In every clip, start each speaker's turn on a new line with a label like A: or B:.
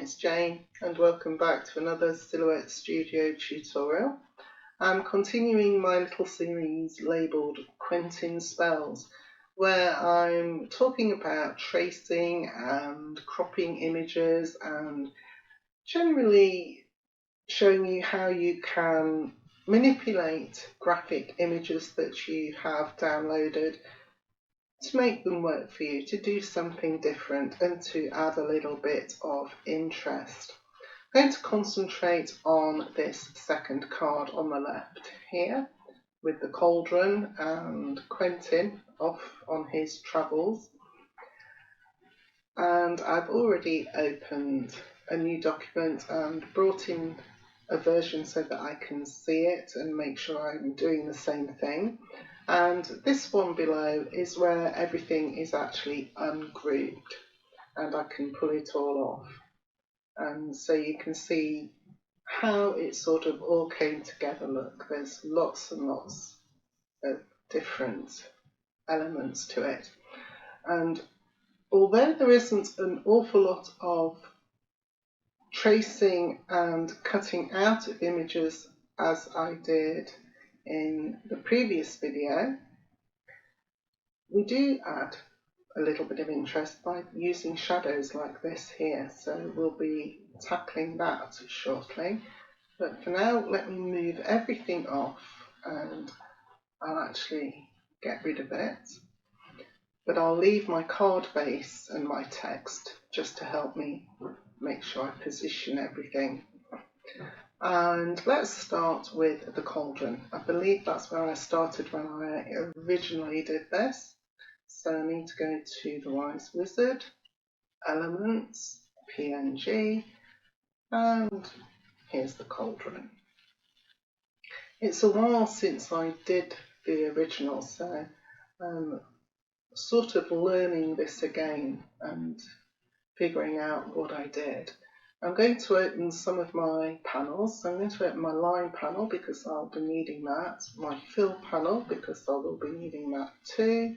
A: it's Jane and welcome back to another Silhouette Studio tutorial. I'm continuing my little series labelled Quentin Spells, where I'm talking about tracing and cropping images and generally showing you how you can manipulate graphic images that you have downloaded to make them work for you, to do something different and to add a little bit of interest. I'm going to concentrate on this second card on the left here with the cauldron and Quentin off on his travels. And I've already opened a new document and brought in a version so that I can see it and make sure I'm doing the same thing. And this one below is where everything is actually ungrouped and I can pull it all off. And so you can see how it sort of all came together. Look, there's lots and lots of different elements to it. And although there isn't an awful lot of tracing and cutting out of images as I did in the previous video, we do add a little bit of interest by using shadows like this here, so we'll be tackling that shortly. But for now, let me move everything off and I'll actually get rid of it, but I'll leave my card base and my text just to help me make sure I position everything. And let's start with the cauldron. I believe that's where I started when I originally did this. So I need to go to the Wise Wizard, Elements, PNG, and here's the cauldron. It's a while since I did the original, so I'm sort of learning this again and figuring out what I did. I'm going to open some of my panels. So I'm going to open my line panel because I'll be needing that, my fill panel because I will be needing that too,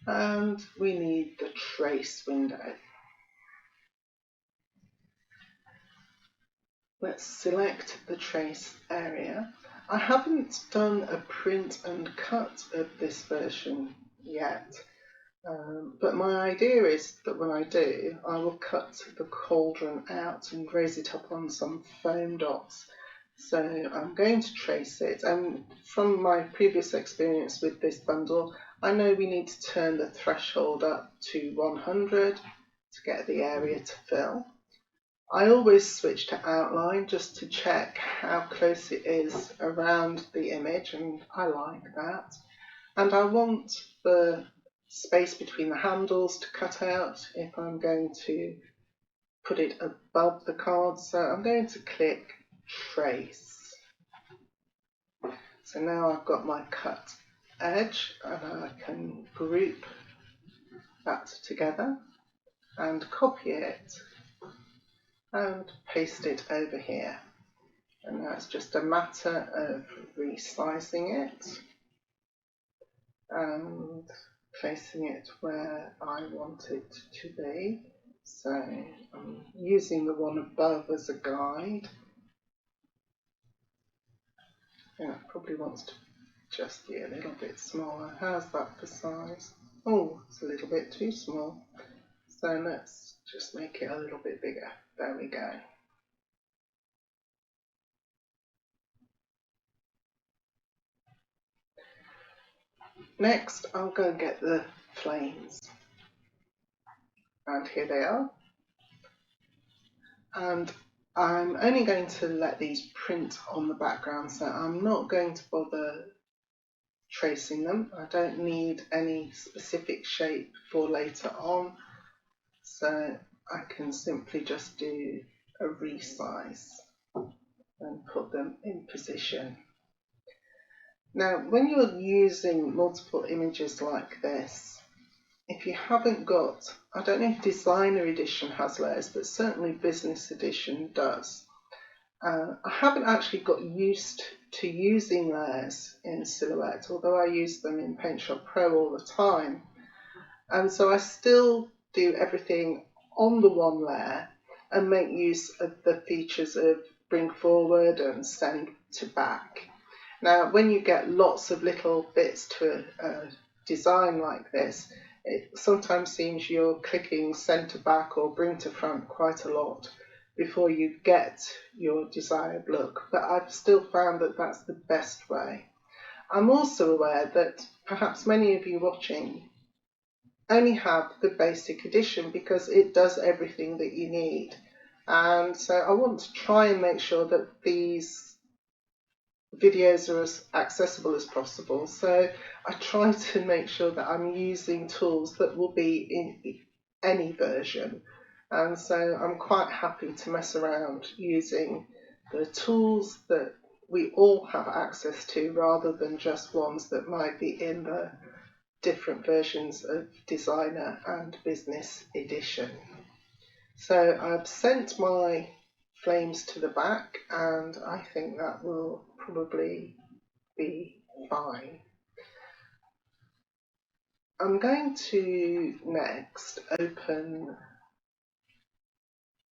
A: and we need the trace window. Let's select the trace area. I haven't done a print and cut of this version yet. But my idea is that when I do, I will cut the cauldron out and raise it up on some foam dots. So I'm going to trace it, and from my previous experience with this bundle, I know we need to turn the threshold up to 100 to get the area to fill. I always switch to outline just to check how close it is around the image, and I like that. And I want the space between the handles to cut out if I'm going to put it above the card, so I'm going to click trace. So now I've got my cut edge and I can group that together and copy it and paste it over here. And now it's just a matter of resizing it and placing it where I want it to be. So I'm using the one above as a guide. Yeah, it probably wants to just be a little bit smaller. How's that for size? Oh, it's a little bit too small. So let's just make it a little bit bigger. There we go. Next, I'll go and get the flames. And here they are. And I'm only going to let these print on the background, so I'm not going to bother tracing them. I don't need any specific shape for later on, so I can simply just do a resize and put them in position. Now, when you're using multiple images like this, if you haven't got, I don't know if Designer Edition has layers, but certainly Business Edition does. I haven't actually got used to using layers in Silhouette, although I use them in PaintShop Pro all the time. And so I still do everything on the one layer, and make use of the features of bring forward and send to back. Now, when you get lots of little bits to a design like this, it sometimes seems you're clicking send to back or bring to front quite a lot before you get your desired look, but I've still found that that's the best way. I'm also aware that perhaps many of you watching only have the basic edition because it does everything that you need, and so I want to try and make sure that these videos are as accessible as possible. So I try to make sure that I'm using tools that will be in any version, and so I'm quite happy to mess around using the tools that we all have access to rather than just ones that might be in the different versions of Designer and Business Edition. So I've sent my flames to the back, and I think that will probably be fine. I'm going to next open,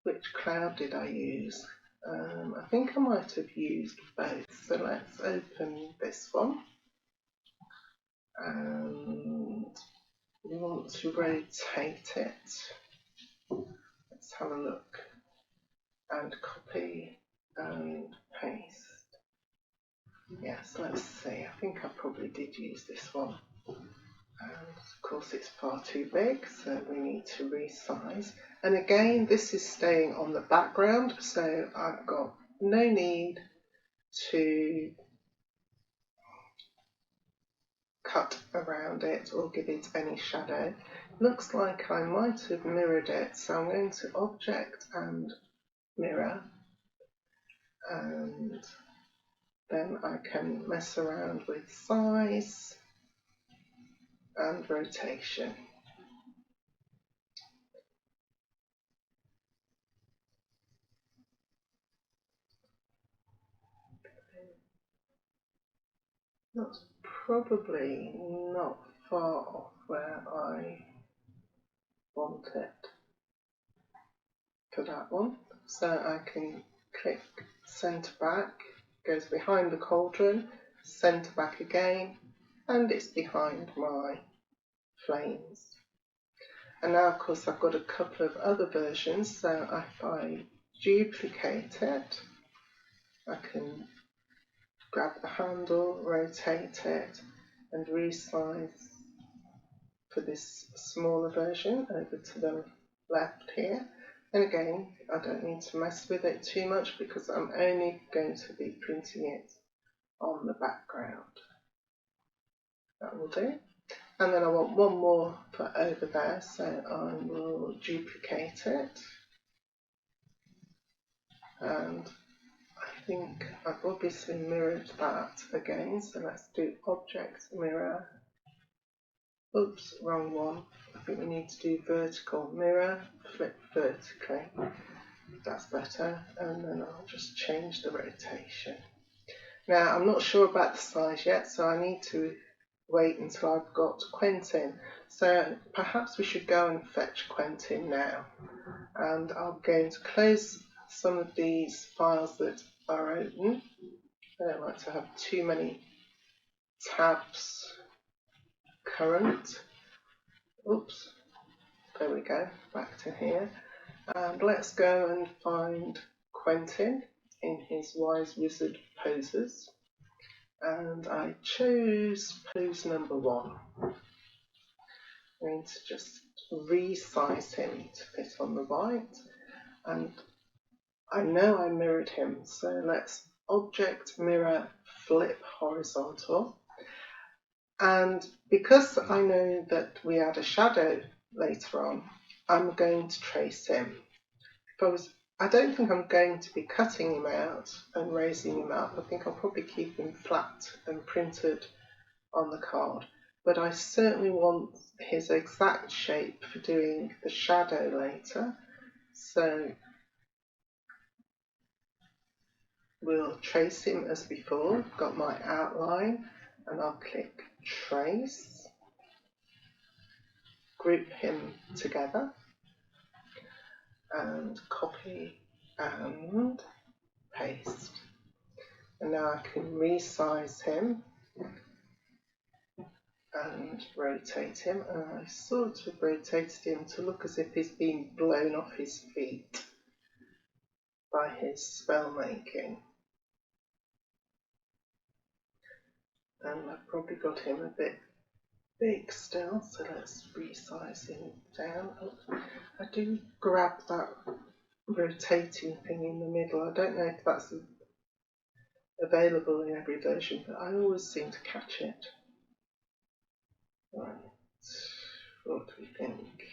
A: which cloud did I use? I think I might have used both, so let's open this one, and we want to rotate it. Let's have a look and copy and paste. Yes, let's see, I think I probably did use this one, and of course it's far too big, so we need to resize. And again, this is staying on the background, so I've got no need to cut around it or give it any shadow. Looks like I might have mirrored it, so I'm going to Object and Mirror, and then I can mess around with size and rotation. That's probably not far off where I want it for that one. So I can click Centre Back, goes behind the cauldron, Centre Back again, and it's behind my flames. And now of course I've got a couple of other versions, so if I duplicate it, I can grab the handle, rotate it, and resize for this smaller version over to the left here. And again, I don't need to mess with it too much because I'm only going to be printing it on the background. That will do. And then I want one more for over there, so I will duplicate it. And I think I've obviously mirrored that again, so let's do Object, Mirror. Oops, wrong one. I think we need to do vertical, mirror, flip vertically. That's better. And then I'll just change the rotation. Now, I'm not sure about the size yet, so I need to wait until I've got Quentin. So perhaps we should go and fetch Quentin now. And I'm going to close some of these files that are open. I don't like to have too many tabs current. Oops, there we go, back to here. And let's go and find Quentin in his Wise Wizard poses. And I chose pose number 1. I'm going to just resize him to fit on the right. And I know I mirrored him, so let's Object, Mirror, Flip Horizontal. And because I know that we add a shadow later on, I'm going to trace him. I don't think I'm going to be cutting him out and raising him up. I think I'll probably keep him flat and printed on the card. But I certainly want his exact shape for doing the shadow later. So we'll trace him as before. Got my outline, and I'll click Trace, group him together. and copy and paste. And now I can resize him and rotate him, and I sort of rotated him to look as if he's been blown off his feet by his spell making. And I've probably got him a bit big still, so let's resize him down. I do grab that rotating thing in the middle. I don't know if that's available in every version, but I always seem to catch it. Right, what do we think?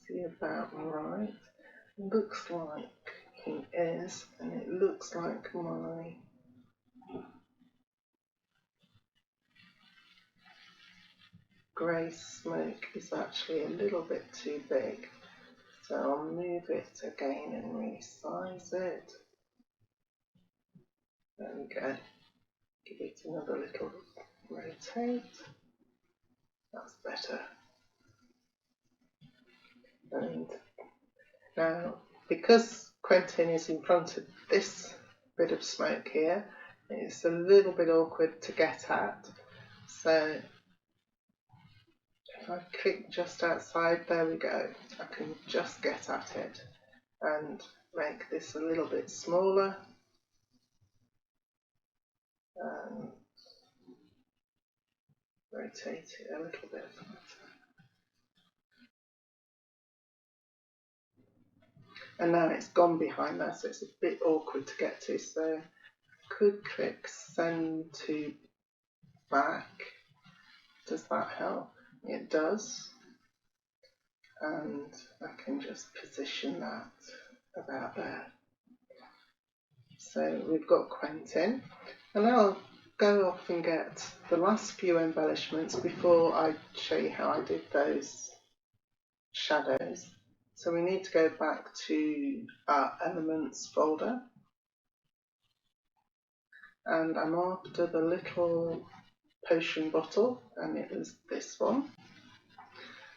A: Is he about right? Looks like he is, and it looks like my grey smoke is actually a little bit too big, so I'll move it again and resize it. There we go. Give it another little rotate. That's better. And now, because Quentin is in front of this bit of smoke here, it's a little bit awkward to get at. So if I click just outside, there we go. I can just get at it and make this a little bit smaller. And rotate it a little bit. And now it's gone behind there, so it's a bit awkward to get to. So I could click send to back. Does that help? It does. And I can just position that about there. So we've got Quentin. And now I'll go off and get the last few embellishments before I show you how I did those shadows. So we need to go back to our elements folder, and I'm after the little potion bottle, and it was this one.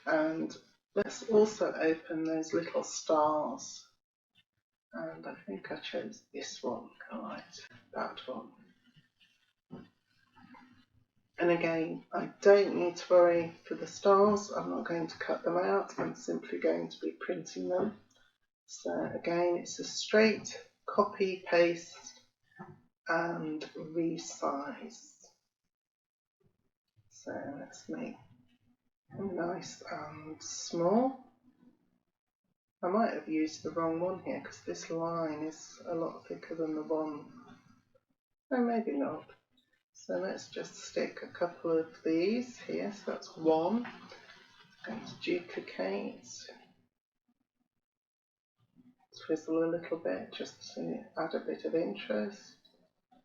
A: And let's also open those little stars, and I think I chose this one. Alright, that one. And again, I don't need to worry for the stars. I'm not going to cut them out. I'm simply going to be printing them. So again, it's a straight copy, paste and resize. So let's make them nice and small. I might have used the wrong one here because this line is a lot thicker than the one. No, maybe not. So let's just stick a couple of these here. So that's one. I'm going to duplicate. Twizzle a little bit just to add a bit of interest.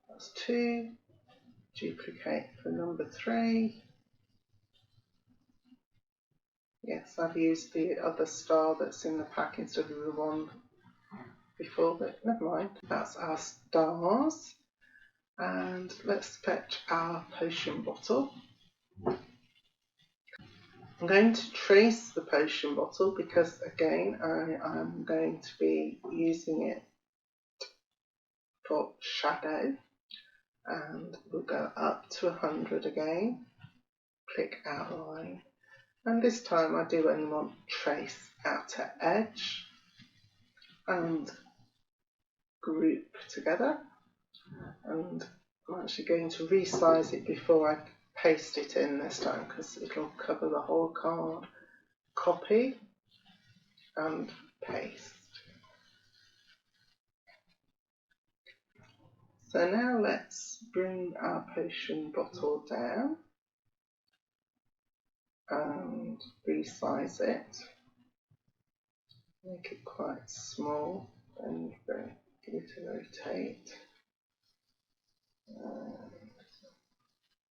A: That's two. Duplicate for number 3. Yes, I've used the other star that's in the pack instead of the one before, but never mind. That's our stars. And let's fetch our potion bottle. I'm going to trace the potion bottle because, again, I am going to be using it for shadow. And we'll go up to 100 again. Click outline. And this time I do only want trace outer edge and group together. And I'm actually going to resize it before I paste it in this time because it'll cover the whole card. Copy and paste. So now let's bring our potion bottle down and resize it. Make it quite small and give it a rotate.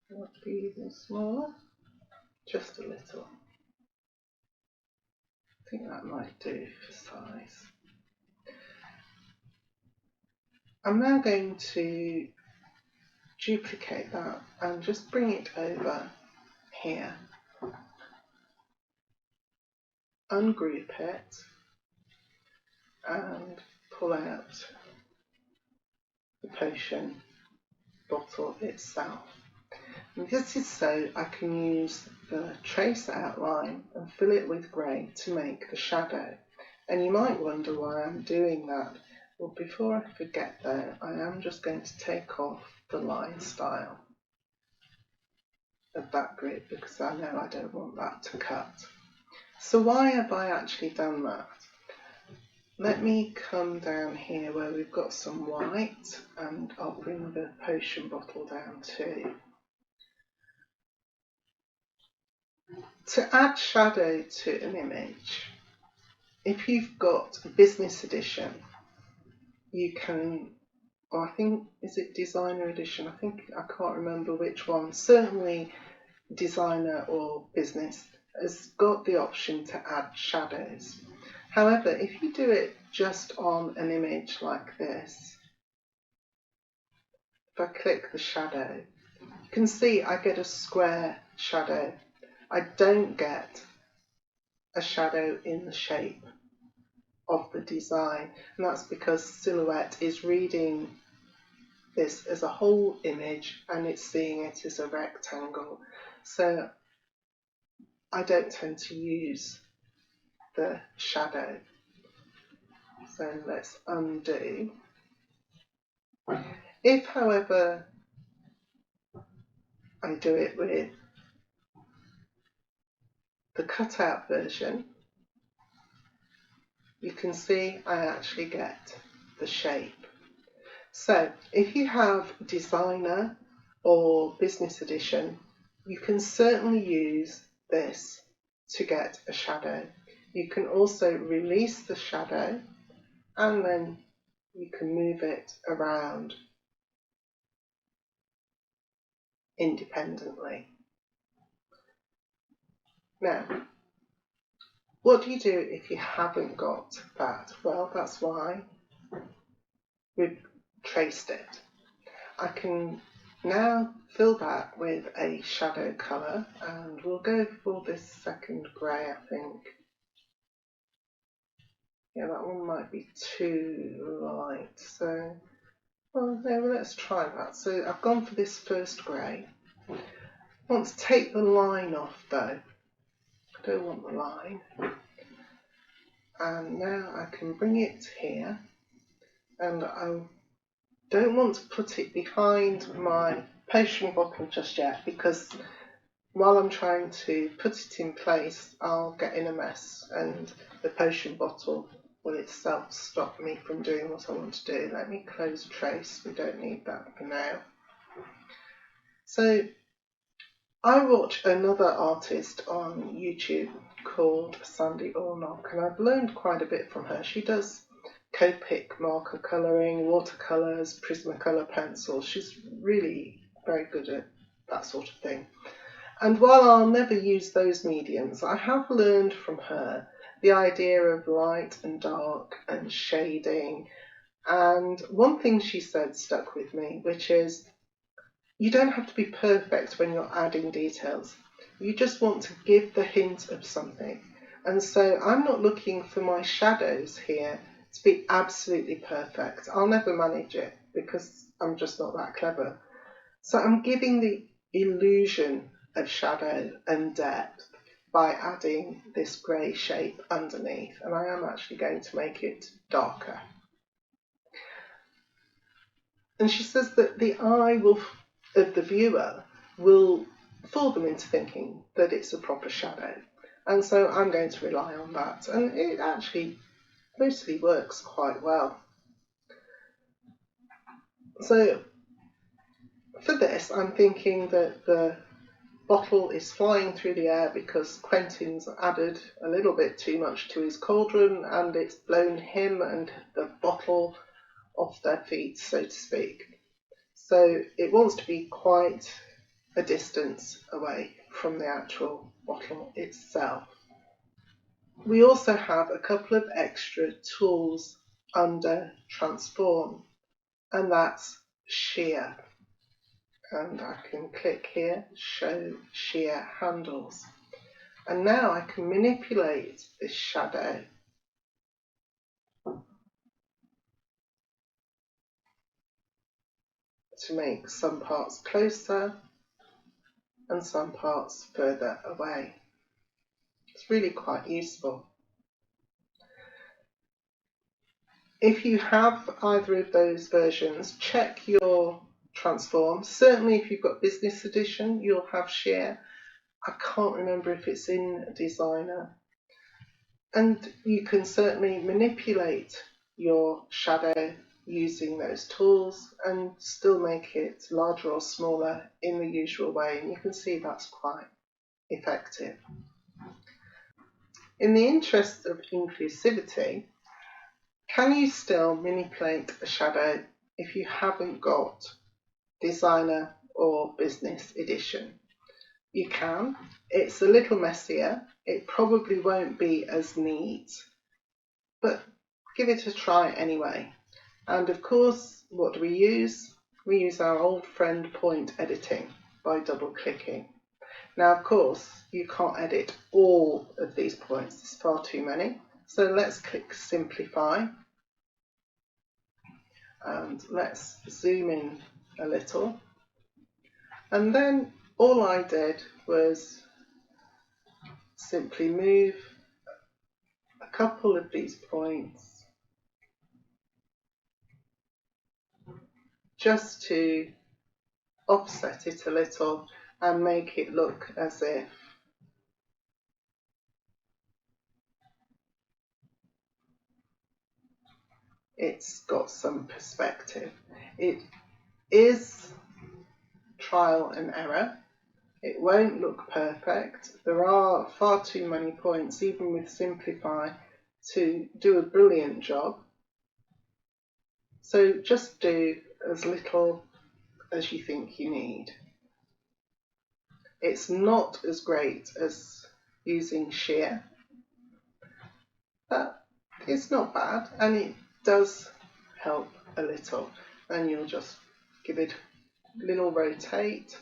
A: Not be even smaller, just a little. I think that might do for size. I'm now going to duplicate that and just bring it over here. ungroup it and pull out the potion bottle itself. And this is so I can use the trace outline and fill it with grey to make the shadow. And you might wonder why I'm doing that. Well, before I forget though, I am just going to take off the line style of that grid because I know I don't want that to cut. So why have I actually done that? Let me come down here where we've got some white, and I'll bring the potion bottle down too. To add shadow to an image, if you've got a business edition, you can, or I think, is it designer edition? I can't remember which one. Certainly designer or business has got the option to add shadows. However, if you do it just on an image like this, if I click the shadow, you can see I get a square shadow. I don't get a shadow in the shape of the design, and that's because Silhouette is reading this as a whole image and it's seeing it as a rectangle. So I don't tend to use the shadow. So let's undo. If, however, I do it with the cutout version, you can see I actually get the shape. So if you have designer or business edition, you can certainly use this to get a shadow. You can also release the shadow and then you can move it around independently. Now, what do you do if you haven't got that? Well, that's why we've traced it. I can now fill that with a shadow colour, and we'll go for this second grey, I think. Yeah, that one might be too light, so well, no, let's try that. So I've gone for this first grey. I want to take the line off though. I don't want the line. And now I can bring it here, and I don't want to put it behind my potion bottle just yet, because while I'm trying to put it in place, I'll get in a mess and the potion bottle will itself stop me from doing what I want to do. Let me close trace, we don't need that for now. So I watch another artist on YouTube called Sandy Allnock, and I've learned quite a bit from her. She does Copic marker colouring, watercolours, Prismacolor pencils. She's really very good at that sort of thing. And while I'll never use those mediums, I have learned from her the idea of light and dark and shading. And one thing she said stuck with me, which is you don't have to be perfect when you're adding details. You just want to give the hint of something. And so I'm not looking for my shadows here to be absolutely perfect. I'll never manage it because I'm just not that clever. So I'm giving the illusion of shadow and depth by adding this grey shape underneath, and I am actually going to make it darker. And she says that the eye of the viewer will fool them into thinking that it's a proper shadow, and so I'm going to rely on that, and it actually mostly works quite well. So for this, I'm thinking that the bottle is flying through the air because Quentin's added a little bit too much to his cauldron and it's blown him and the bottle off their feet, so to speak. So it wants to be quite a distance away from the actual bottle itself. We also have a couple of extra tools under transform, and that's shear. And I can click here, show shear handles. And now I can manipulate this shadow to make some parts closer and some parts further away. It's really quite useful. If you have either of those versions, check your transform. Certainly if you've got Business Edition, you'll have Shear. I can't remember if it's in Designer. And you can certainly manipulate your shadow using those tools and still make it larger or smaller in the usual way, and you can see that's quite effective. In the interest of inclusivity, can you still manipulate a shadow if you haven't got Designer or Business Edition? You can. It's a little messier. It probably won't be as neat, but give it a try anyway. And of course, what do we use? We use our old friend point editing by double clicking. Now, of course, you can't edit all of these points. There's far too many. So let's click simplify. And let's zoom in a little. And then all I did was simply move a couple of these points just to offset it a little and make it look as if it's got some perspective. It is trial and error. It won't look perfect. There are far too many points, even with simplify, to do a brilliant job. So just do as little as you think you need. It's not as great as using Shear, but it's not bad, and it does help a little. And you'll just give it a little rotate,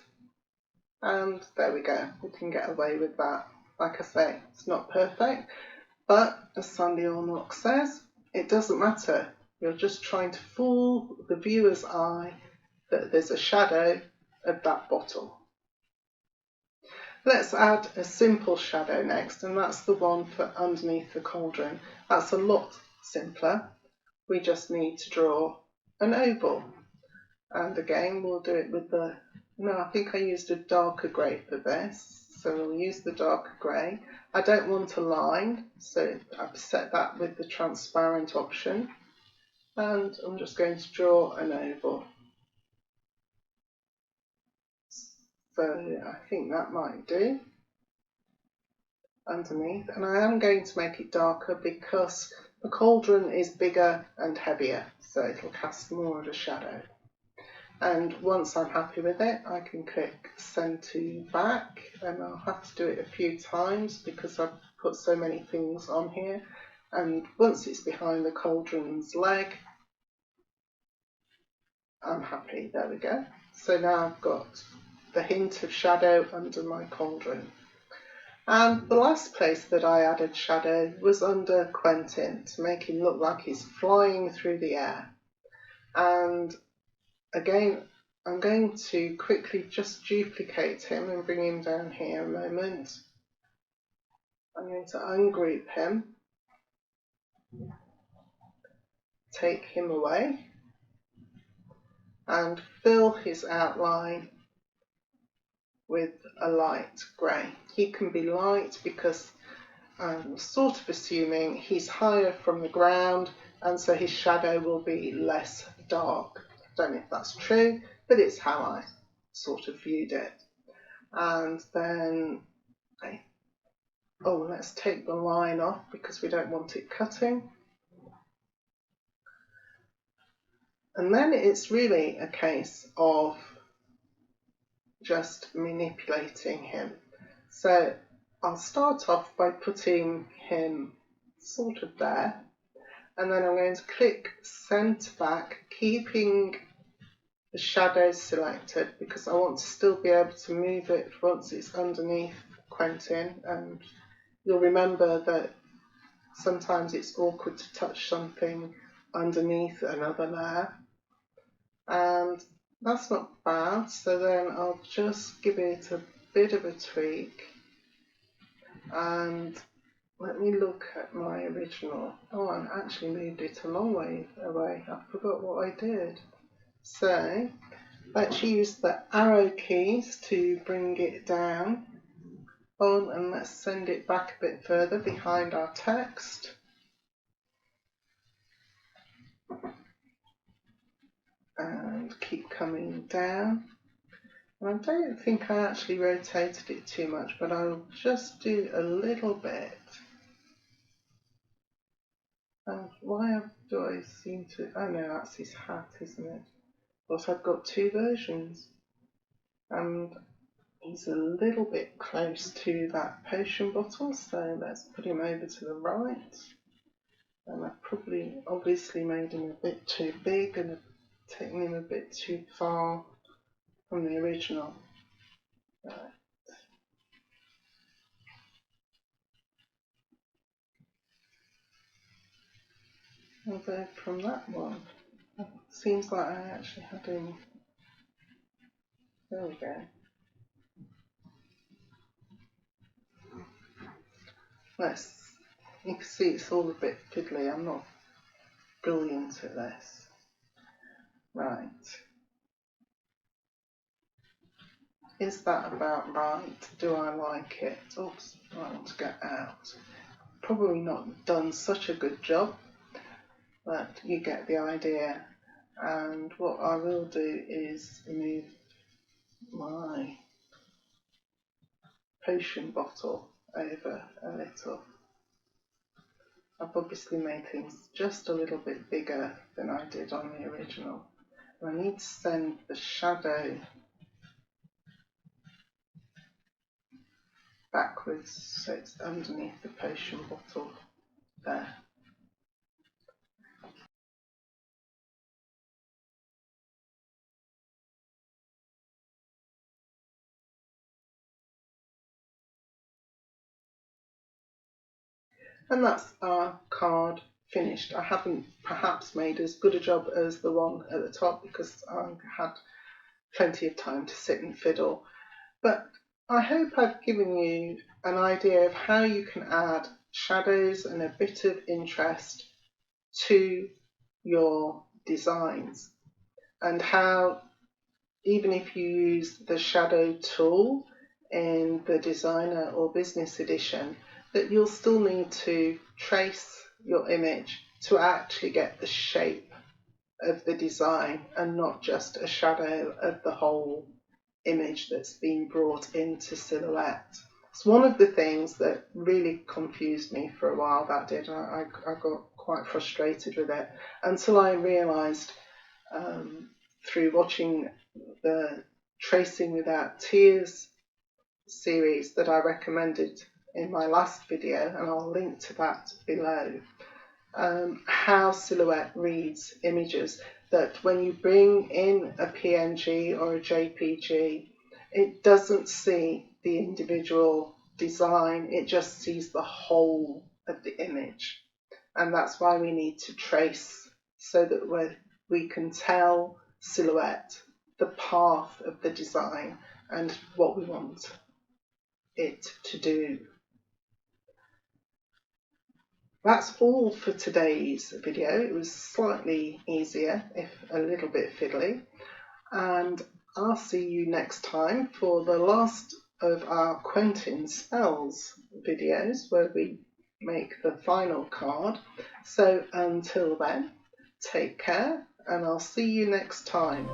A: and there we go. We can get away with that. Like I say, it's not perfect, but as Sandy Allnock says, it doesn't matter. You're just trying to fool the viewer's eye that there's a shadow of that bottle. Let's add a simple shadow next, and that's the one for underneath the cauldron. That's a lot simpler. We just need to draw an oval. And again, we'll do it with the, no, I think I used a darker grey for this. So we'll use the darker grey. I don't want a line, so I've set that with the transparent option. And I'm just going to draw an oval. So I think that might do underneath. And I am going to make it darker because the cauldron is bigger and heavier, so it'll cast more of a shadow. And once I'm happy with it, I can click send to back, and I'll have to do it a few times because I've put so many things on here. And once it's behind the cauldron's leg, I'm happy. There we go. So now I've got the hint of shadow under my cauldron. And the last place that I added shadow was under Quentin, to make him look like he's flying through the air. And again, I'm going to quickly just duplicate him and bring him down here a moment. I'm going to ungroup him, take him away, and fill his outline with a light grey. He can be light because I'm sort of assuming he's higher from the ground, and so his shadow will be less dark. I don't know if that's true, but it's how I sort of viewed it. And then, let's take the line off because we don't want it cutting. And then it's really a case of just manipulating him. So I'll start off by putting him sort of there, and then I'm going to click send back, keeping the shadow selected because I want to still be able to move it once it's underneath Quentin, and you'll remember that sometimes it's awkward to touch something underneath another layer, and that's not bad. So then I'll just give it a bit of a tweak, and let me look at my original. Oh, I actually moved it a long way away. I forgot what I did. So let's use the arrow keys to bring it down. Oh, and let's send it back a bit further behind our text. And keep coming down. And I don't think I actually rotated it too much, but I'll just do a little bit. And why do I seem to... Oh no, that's his hat, isn't it? But I've got two versions. And he's a little bit close to that potion bottle, so let's put him over to the right. And I've probably obviously made him a bit too big and taken him a bit too far from the original. Right. Although from that one, it seems like I actually had him. There we go. You can see it's all a bit fiddly. I'm not brilliant at this. Right. Is that about right? Do I like it? Oops, I want to get out. Probably not done such a good job, but you get the idea. And what I will do is move my potion bottle over a little. I've obviously made things just a little bit bigger than I did on the original. And I need to send the shadow backwards so it's underneath the potion bottle there. And that's our card finished. I haven't perhaps made as good a job as the one at the top because I had plenty of time to sit and fiddle. But I hope I've given you an idea of how you can add shadows and a bit of interest to your designs, and how even if you use the shadow tool in the designer or business edition, that you'll still need to trace your image to actually get the shape of the design and not just a shadow of the whole image that's been brought into silhouette. It's one of the things that really confused me for a while, that did. I got quite frustrated with it until I realised through watching the Tracing Without Tears series that I recommended in my last video, and I'll link to that below, how silhouette reads images, that when you bring in a PNG or a JPG, it doesn't see the individual design, it just sees the whole of the image. And that's why we need to trace, so that we can tell silhouette the path of the design and what we want it to do. That's all for today's video. It was slightly easier, if a little bit fiddly, and I'll see you next time for the last of our Quentin spells videos, where we make the final card. So until then, take care, and I'll see you next time.